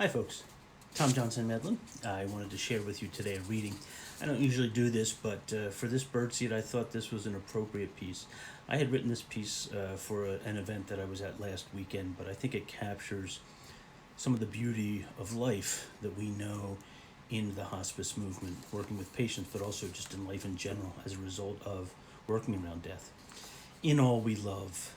Hi folks, Tom Johnson Medlin. I wanted to share with you today a reading. I don't usually do this, but for this birdseed I thought this was an appropriate piece. I had written this piece for an event that I was at last weekend, but I think it captures some of the beauty of life that we know in the hospice movement, working with patients, but also just in life in general as a result of working around death. In all we love.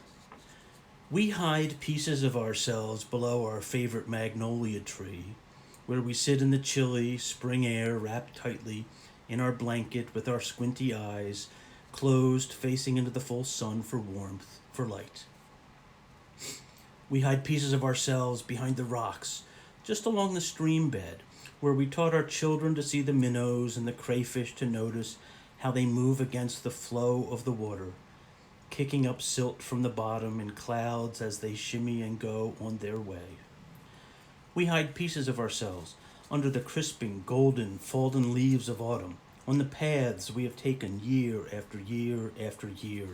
We hide pieces of ourselves below our favorite magnolia tree, where we sit in the chilly spring air wrapped tightly in our blanket with our squinty eyes closed, facing into the full sun for warmth, for light. We hide pieces of ourselves behind the rocks, just along the stream bed, where we taught our children to see the minnows and the crayfish, to notice how they move against the flow of the water, kicking up silt from the bottom in clouds as they shimmy and go on their way. We hide pieces of ourselves under the crisping, golden, fallen leaves of autumn, on the paths we have taken year after year after year,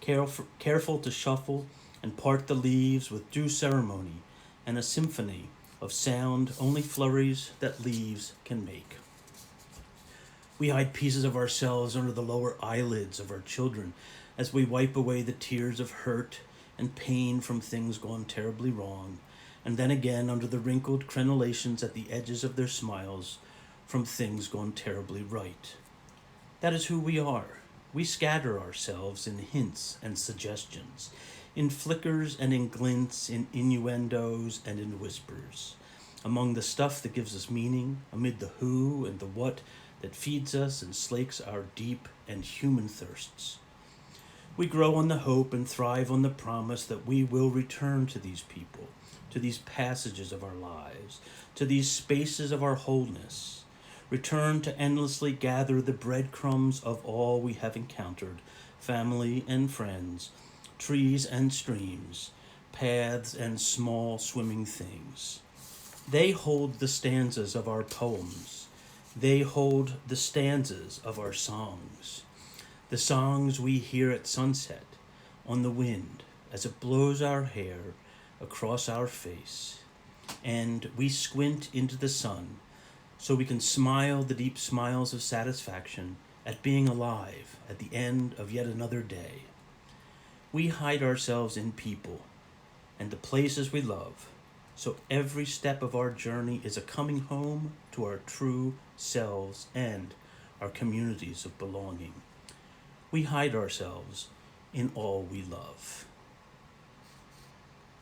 careful to shuffle and part the leaves with due ceremony and a symphony of sound only flurries that leaves can make. We hide pieces of ourselves under the lower eyelids of our children as we wipe away the tears of hurt and pain from things gone terribly wrong, and then again under the wrinkled crenellations at the edges of their smiles from things gone terribly right. That is who we are. We scatter ourselves in hints and suggestions, in flickers and in glints, in innuendos and in whispers, among the stuff that gives us meaning, amid the who and the what that feeds us and slakes our deep and human thirsts. We grow on the hope and thrive on the promise that we will return to these people, to these passages of our lives, to these spaces of our wholeness, return to endlessly gather the breadcrumbs of all we have encountered, family and friends, trees and streams, paths and small swimming things. They hold the stanzas of our poems. They hold the stanzas of our songs. The songs we hear at sunset, on the wind, as it blows our hair across our face, and we squint into the sun so we can smile the deep smiles of satisfaction at being alive at the end of yet another day. We hide ourselves in people and the places we love, so every step of our journey is a coming home to our true selves and our communities of belonging. We hide ourselves in all we love.